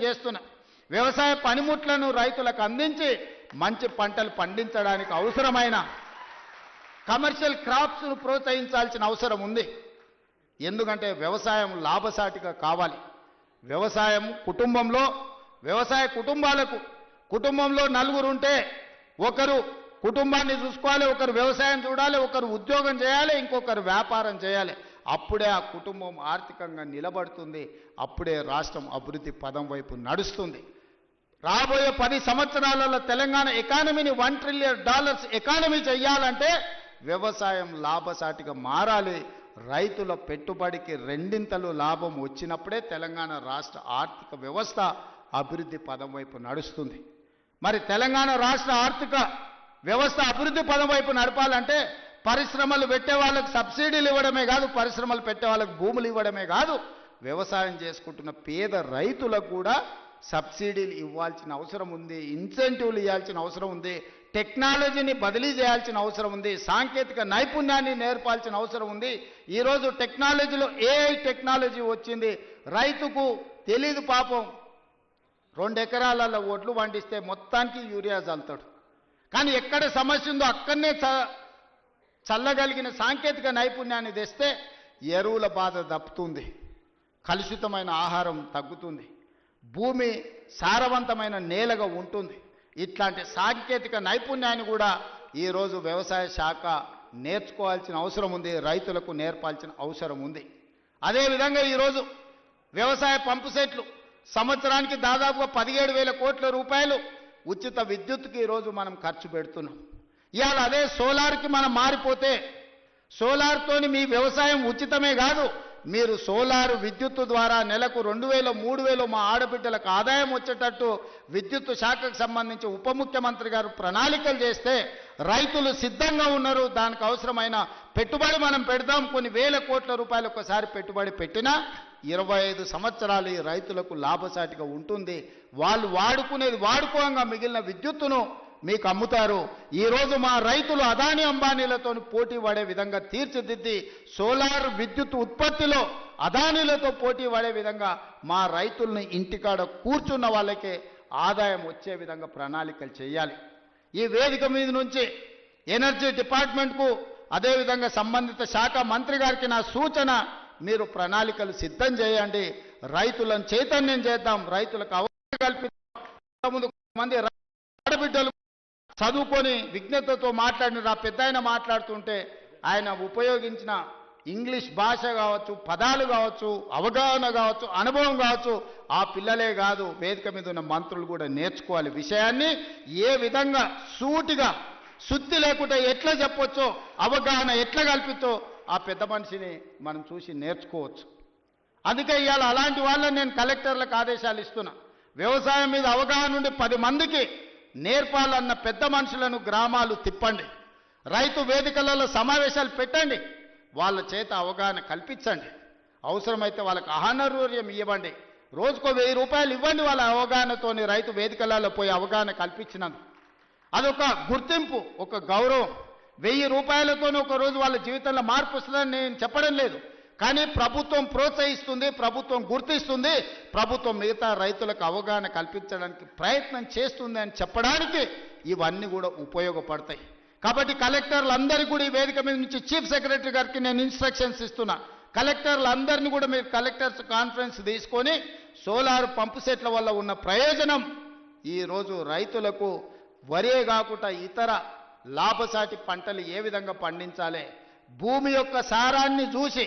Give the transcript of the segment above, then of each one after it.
చేస్తున్నా వ్యవసాయ పనిముట్లను రైతులకు అందించి మంచి పంటలు పండించడానికి అవసరమైన కమర్షియల్ క్రాప్స్ ను ప్రోత్సహించాల్సిన అవసరం ఉంది. ఎందుకంటే వ్యవసాయం లాభసాటిగా కావాలి. వ్యవసాయం వ్యవసాయ కుటుంబంలో నలుగురు ఉంటే ఒకరు కుటుంబాన్ని చూసుకోవాలి, ఒకరు వ్యవసాయం చూడాలి, ఒకరు ఉద్యోగం చేయాలి, ఇంకొకరు వ్యాపారం చేయాలి. అప్పుడే ఆ కుటుంబం ఆర్థికంగా నిలబడుతుంది. అప్పుడే రాష్ట్రం అభివృద్ధి పదం వైపు నడుస్తుంది. రాబోయే 10 సంవత్సరాలలో తెలంగాణ ఎకానమీని $1 ట్రిలియన్ ఎకానమీ చేయాలంటే వ్యవసాయం లాభసాటిగా మారాలి. రైతుల పెట్టుబడికి రెండింతలు లాభం వచ్చినప్పుడే తెలంగాణ రాష్ట్ర ఆర్థిక వ్యవస్థ అభివృద్ధి పదం వైపు నడుస్తుంది. మరి తెలంగాణ రాష్ట్ర ఆర్థిక వ్యవస్థ అభివృద్ధి పదం వైపు నడపాలంటే పరిశ్రమలు పెట్టే వాళ్ళకు సబ్సిడీలు ఇవ్వడమే కాదు, పరిశ్రమలు పెట్టే వాళ్ళకు భూములు ఇవ్వడమే కాదు, వ్యవసాయం చేసుకుంటున్న పేద రైతులకు కూడా సబ్సిడీలు ఇవ్వాల్సిన అవసరం ఉంది, ఇన్సెంటివ్లు ఇవ్వాల్సిన అవసరం ఉంది, టెక్నాలజీని బదిలీ చేయాల్సిన అవసరం ఉంది, సాంకేతిక నైపుణ్యాన్ని నేర్పాల్సిన అవసరం ఉంది. ఈరోజు టెక్నాలజీలో ఏఐ టెక్నాలజీ వచ్చింది. రైతుకు తెలీదు పాపం, 2 ఎకరాలలో ఒడ్లు పండిస్తే మొత్తానికి యూరియా చల్లుతాడు. కానీ ఎక్కడ సమస్య ఉందో అక్కడనే చల్లగలిగిన సాంకేతిక నైపుణ్యాన్ని తెస్తే ఎరువుల బాధ దప్పుతుంది, కలుషితమైన ఆహారం తగ్గుతుంది, భూమి సారవంతమైన నేలగా ఉంటుంది. ఇట్లాంటి సాంకేతిక నైపుణ్యాన్ని కూడా ఈరోజు వ్యవసాయ శాఖ నేర్చుకోవాల్సిన అవసరం ఉంది, రైతులకు నేర్పాల్సిన అవసరం ఉంది. అదేవిధంగా ఈరోజు వ్యవసాయ పంపు సెట్లు సంవత్సరానికి దాదాపుగా 17,000 కోట్ల రూపాయలు ఉచిత విద్యుత్తుకి ఈరోజు మనం ఖర్చు పెడుతున్నాం. ఇవాళ అదే సోలార్కి మనం మారిపోతే సోలార్తోని మీ వ్యవసాయం ఉచితమే కాదు, మీరు సోలార్ విద్యుత్తు ద్వారా నెలకు 2,000 3,000 మా ఆడబిడ్డలకు ఆదాయం వచ్చేటట్టు విద్యుత్తు శాఖకు సంబంధించి ఉప ముఖ్యమంత్రి గారు ప్రణాళికలు చేస్తే రైతులు సిద్ధంగా ఉన్నారు. దానికి అవసరమైన పెట్టుబడి మనం పెడదాం. కొన్ని వేల కోట్ల రూపాయలు ఒకసారి పెట్టుబడి పెట్టినా 25 సంవత్సరాలు ఈ రైతులకు లాభసాటిగా ఉంటుంది. వాళ్ళు వాడుకునేది వాడుకోగా మిగిలిన విద్యుత్తును మీకు అమ్ముతారు. ఈరోజు మా రైతులు అదాని అంబానీలతో పోటీ పడే విధంగా తీర్చిదిద్ది సోలార్ విద్యుత్ ఉత్పత్తిలో అదానీలతో పోటీ పడే విధంగా మా రైతుల్ని ఇంటికాడ కూర్చున్న వాళ్ళకే ఆదాయం వచ్చే విధంగా ప్రణాళికలు చేయాలి. ఈ వేదిక మీద నుంచి ఎనర్జీ డిపార్ట్మెంట్కు అదేవిధంగా సంబంధిత శాఖ మంత్రి గారికి నా సూచన, మీరు ప్రణాళికలు సిద్ధం చేయండి, రైతులను చైతన్యం చేద్దాం, రైతులకు అవగాహన కల్పిద్దాం. ముందు మంది ఆడబిడ్డలు చదువుకొని విజ్ఞతతో మాట్లాడిన పెద్ద ఆయన మాట్లాడుతుంటే ఆయన ఉపయోగించిన ఇంగ్లీష్ భాష కావచ్చు, పదాలు కావచ్చు, అవగాహన కావచ్చు, అనుభవం కావచ్చు, ఆ పిల్లలే కాదు వేదిక మీద ఉన్న మంత్రులు కూడా నేర్చుకోవాలి. విషయాన్ని ఏ విధంగా సూటిగా శుద్ధి లేకుండా ఎట్లా చెప్పొచ్చో, అవగాహన ఎట్లా కల్పించో ఆ పెద్ద మనిషిని మనం చూసి నేర్చుకోవచ్చు. అందుకే ఇవాళ అలాంటి వాళ్ళని నేను కలెక్టర్లకు ఆదేశాలు ఇస్తున్నా. వ్యవసాయం మీద అవగాహన ఉండి 10 మందికి నేర్పాలన్న పెద్ద మనుషులను గ్రామాలు తిప్పండి, రైతు వేదికలలో సమావేశాలు పెట్టండి, వాళ్ళ చేత అవగాహన కల్పించండి. అవసరమైతే వాళ్ళకి ఆహారూర్యం ఇవ్వండి, రోజుకో 1000 రూపాయలు ఇవ్వండి. వాళ్ళ అవగాహనతోని రైతు వేదికలలో పోయి అవగాహన కల్పించినందుకు అదొక గుర్తింపు, ఒక గౌరవం. 1000 రూపాయలతోనే ఒక రోజు వాళ్ళ జీవితంలో మార్పు వస్తుందని నేను చెప్పడం లేదు, కానీ ప్రభుత్వం ప్రోత్సహిస్తుంది, ప్రభుత్వం గుర్తిస్తుంది, ప్రభుత్వం మిగతా రైతులకు అవగాహన కల్పించడానికి ప్రయత్నం చేస్తుంది అని చెప్పడానికి ఇవన్నీ కూడా ఉపయోగపడతాయి. కాబట్టి కలెక్టర్లందరికీ కూడా ఈ వేదిక మీద నుంచి చీఫ్ సెక్రటరీ గారికి నేను ఇన్స్ట్రక్షన్స్ ఇస్తున్నా. కలెక్టర్లందరినీ కూడా మీరు కలెక్టర్స్ కాన్ఫరెన్స్ తీసుకొని సోలార్ పంపు సెట్ల వల్ల ఉన్న ప్రయోజనం ఈరోజు రైతులకు వరే కాకుండా ఇతర లాభసాటి పంటలు ఏ విధంగా పండించాలి, భూమి యొక్క సారాన్ని చూసి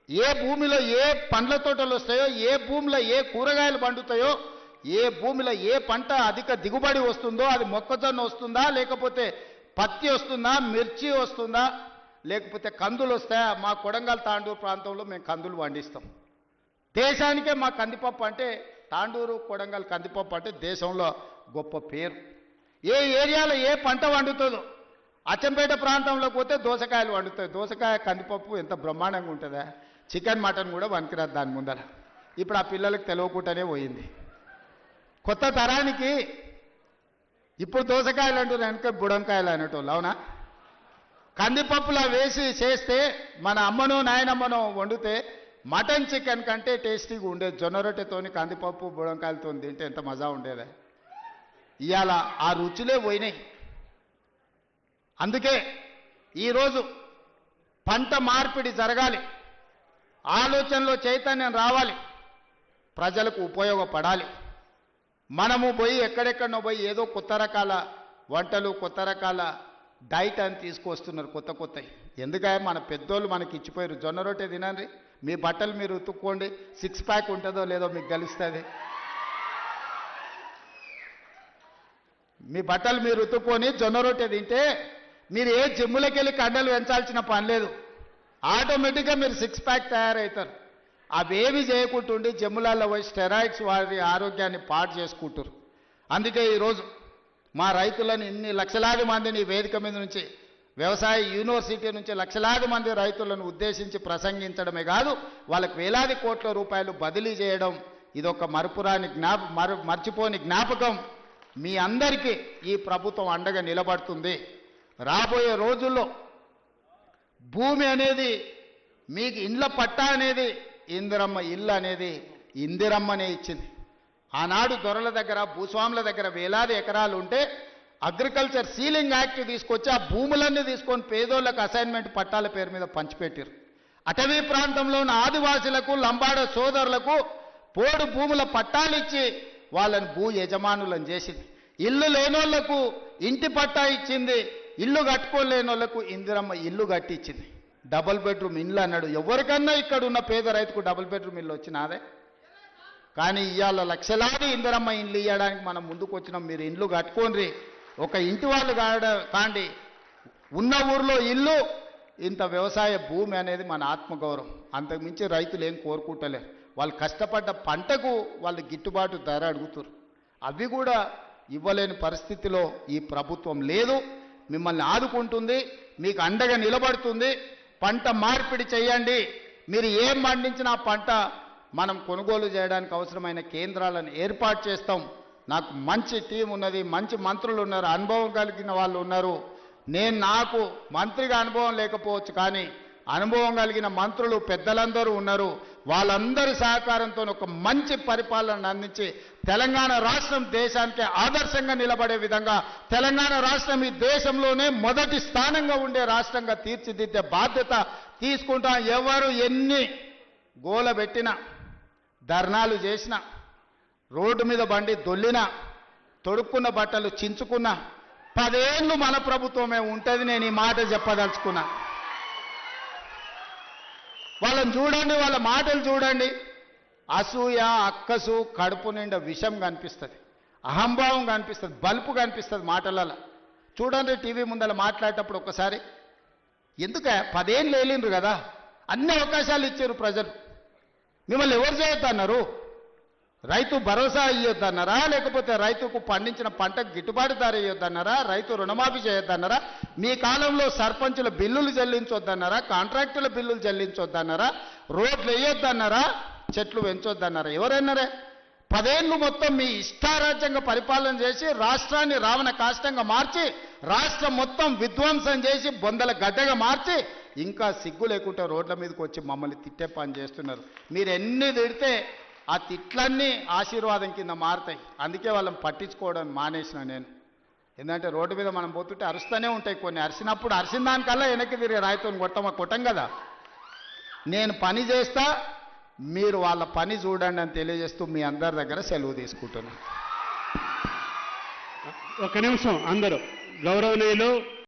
ఏ భూమిలో ఏ పండ్ల తోటలు వస్తాయో, ఏ భూమిలో ఏ కూరగాయలు పండుతాయో, ఏ భూమిలో ఏ పంట అధిక దిగుబడి వస్తుందో, అది మొక్కజొన్న వస్తుందా, లేకపోతే పత్తి వస్తుందా, మిర్చి వస్తుందా, లేకపోతే కందులు వస్తాయా. మా కొడంగల్ తాండూరు ప్రాంతంలో మేము కందులు పండిస్తాం. దేశానికే మా కందిపప్పు అంటే, తాండూరు కొడంగల్ కందిపప్పు అంటే దేశంలో గొప్ప పేరు. ఏ ఏరియాలో ఏ పంట వండుతుందో, అచ్చంపేట ప్రాంతంలోకి పోతే దోసకాయలు వండుతాయి. దోసకాయ కందిపప్పు ఎంత బ్రహ్మాండంగా ఉంటుందా, చికెన్ మటన్ కూడా వనికిరాదు దాని ముందర. ఇప్పుడు ఆ పిల్లలకు తెలియకుండానే పోయింది. కొత్త తరానికి ఇప్పుడు దోసకాయలు అంటున్నారు, వెనక బుడంకాయలు అనేటోళ్ళు. అవునా? కందిపప్పులా వేసి చేస్తే మన అమ్మనో నాయనమ్మనో వండితే మటన్ చికెన్ కంటే టేస్టీగా ఉండేది. జొన్న రొట్టెతోని కందిపప్పు బుడంకాయలతో తింటే ఎంత మజా ఉండేది. ఇవాళ ఆ రుచులే పోయినాయి. అందుకే ఈరోజు పంట మార్పిడి జరగాలి, ఆలోచనలో చైతన్యం రావాలి, ప్రజలకు ఉపయోగపడాలి. మనము పోయి ఎక్కడెక్కడనో పోయి ఏదో కొత్త రకాల వంటలు, కొత్త రకాల డైట్ అని తీసుకొస్తున్నారు కొత్త కొత్తవి. ఎందుకంటే మన పెద్దోళ్ళు మనకి ఇచ్చిపోయారు. జొన్న రొట్టె తినండి, మీ బట్టలు మీరు ఉతుక్కోండి, 6 ప్యాక్ ఉంటుందో లేదో మీకు తెలుస్తుంది. మీ బట్టలు మీరు ఉతుక్కొని జొన్న రొట్టె తింటే మీరు ఏ జిమ్ములకి వెళ్ళి కండలు పెంచాల్సిన పని లేదు. ఆటోమేటిక్గా మీరు 6 ప్యాక్ తయారవుతారు. అవేవి చేయకుంటుండి జిమ్ములలో పోయి స్టెరాయిడ్స్ వారి ఆరోగ్యాన్ని పాడు చేసుకుంటారు. అందుకే ఈరోజు మా రైతులను ఇన్ని లక్షలాది మందిని వేదిక మీద నుంచి, వ్యవసాయ యూనివర్సిటీ నుంచి లక్షలాది మంది రైతులను ఉద్దేశించి ప్రసంగించడమే కాదు, వాళ్ళకి వేలాది కోట్ల రూపాయలు బదిలీ చేయడం ఇదొక మర్చిపోని జ్ఞాపకం. మీ అందరికీ ఈ ప్రభుత్వం అండగా నిలబడుతుంది. రాబోయే రోజుల్లో భూమి అనేది మీకు ఇండ్ల పట్టా అనేది ఇందిరమ్మ ఇల్లు అనేది ఇందిరమ్మనే ఇచ్చింది. ఆనాడు దొరల దగ్గర, భూస్వాముల దగ్గర వేలాది ఎకరాలు ఉంటే అగ్రికల్చర్ సీలింగ్ యాక్ట్ తీసుకొచ్చి ఆ భూములన్నీ తీసుకొని పేదోళ్లకు అసైన్మెంట్ పట్టాల పేరు మీద పంచిపెట్టారు. అటవీ ప్రాంతంలో ఉన్న ఆదివాసులకు, లంబాడ సోదరులకు పోడు భూముల పట్టాలు ఇచ్చి వాళ్ళని భూ యజమానులను చేసింది. ఇల్లు లేనోళ్లకు ఇంటి పట్టా ఇచ్చింది, ఇల్లు కట్టుకోలేని వాళ్ళకు ఇందిరమ్మ ఇల్లు కట్టించింది. డబుల్ బెడ్రూమ్ ఇల్లు అన్నాడు. ఎవరికన్నా ఇక్కడ ఉన్న పేద రైతుకు డబుల్ బెడ్రూమ్ ఇల్లు వచ్చినాదే. కానీ ఇవాళ లక్షలాది ఇందిరమ్మ ఇండ్లు ఇవ్వడానికి మనం ముందుకు వచ్చినాం. మీరు ఇండ్లు కట్టుకోండి, ఒక ఇంటి వాళ్ళు కాండి, ఉన్న ఊర్లో ఇల్లు, ఇంత వ్యవసాయ భూమి అనేది మన ఆత్మగౌరవం. అంతకుమించి రైతులు ఏం కోరుకుంటలేరు. వాళ్ళు కష్టపడ్డ పంటకు వాళ్ళు గిట్టుబాటు ధర అడుగుతారు. అవి కూడా ఇవ్వలేని పరిస్థితిలో ఈ ప్రభుత్వం లేదు. మిమ్మల్ని ఆదుకుంటుంది, మీకు అండగా నిలబడుతుంది. పంట మార్పిడి చేయండి. మీరు ఏం పండించినా పంట మనం కొనుగోలు చేయడానికి అవసరమైన కేంద్రాలను ఏర్పాటు చేస్తాం. నాకు మంచి టీం ఉన్నది, మంచి మంత్రులు ఉన్నారు, అనుభవం కలిగిన వాళ్ళు ఉన్నారు. నాకు మంత్రిగా అనుభవం లేకపోవచ్చు, కానీ అనుభవం కలిగిన మంత్రులు పెద్దలందరూ ఉన్నారు. వాళ్ళందరి సహకారంతో ఒక మంచి పరిపాలన అందించి తెలంగాణ రాష్ట్రం దేశానికి ఆదర్శంగా నిలబడే విధంగా, తెలంగాణ రాష్ట్రం ఈ దేశంలోనే మొదటి స్థానంగా ఉండే రాష్ట్రంగా తీర్చిదిద్దే బాధ్యత తీసుకుంటాం. ఎవరు ఎన్ని గోల పెట్టినా, ధర్నాలు చేసినా, రోడ్డు మీద బండి దొల్లినా, తొడుక్కున్న బట్టలు చించుకున్నా 10 ఏళ్ళు మన ప్రభుత్వమే ఉంటుంది. నేను ఈ మాట చెప్పదలుచుకున్నా. వాళ్ళని చూడండి, వాళ్ళ మాటలు చూడండి. అసూయ, అక్కసు, కడుపు నిండా విషం కనిపిస్తుంది, అహంభావం కనిపిస్తుంది, బల్పు కనిపిస్తుంది మాటలలో. చూడండి టీవీ ముందర మాట్లాడేటప్పుడు ఒక్కసారి. ఎందుక 10 ఏళ్ళు వేలిండ్రు కదా, అన్ని అవకాశాలు ఇచ్చారు ప్రజలు. మిమ్మల్ని ఎవరు చేయొద్దన్నారు? రైతు భరోసా ఇవ్వద్దన్నారా? లేకపోతే రైతుకు పండించిన పంటకు గిట్టుబాటు ధర ఇవ్వద్దన్నారా? రైతు రుణమాఫీ చేయొద్దన్నారా? మీ కాలంలో సర్పంచుల బిల్లులు చెల్లించొద్దన్నారా? కాంట్రాక్టుల బిల్లులు చెల్లించొద్దన్నారా? రోడ్లు వేయొద్దన్నారా? చెట్లు పెంచొద్దన్నారా? ఎవరన్నారే? 10 ఏళ్ళు మొత్తం మీ ఇష్టారాజ్యంగా పరిపాలన చేసి రాష్ట్రాన్ని రావణ కాష్టంగా మార్చి, రాష్ట్రం మొత్తం విధ్వంసం చేసి బొందల గడ్డగా మార్చి, ఇంకా సిగ్గు లేకుండా రోడ్ల మీదకి వచ్చి మమ్మల్ని తిట్టే పని చేస్తున్నారు. మీరు ఎన్ని తిడితే ఆ తిట్లన్నీ ఆశీర్వాదం కింద మారుతాయి. అందుకే వాళ్ళని పట్టించుకోవడం మానేసిన నేను. ఎందుకంటే రోడ్డు మీద మనం పోతుంటే అరుస్తూనే ఉంటాయి కొన్ని. అరిసినప్పుడు అరిసిన దానికల్లా వెనక్కి తిరిగి రాయితో కొట్టం కదా. నేను పని చేస్తా, మీరు వాళ్ళ పని చూడండి అని తెలియజేస్తూ మీ అందరి దగ్గర సెలవు తీసుకుంటున్నాను. ఒక నిమిషం అందరూ గౌరవనీయులు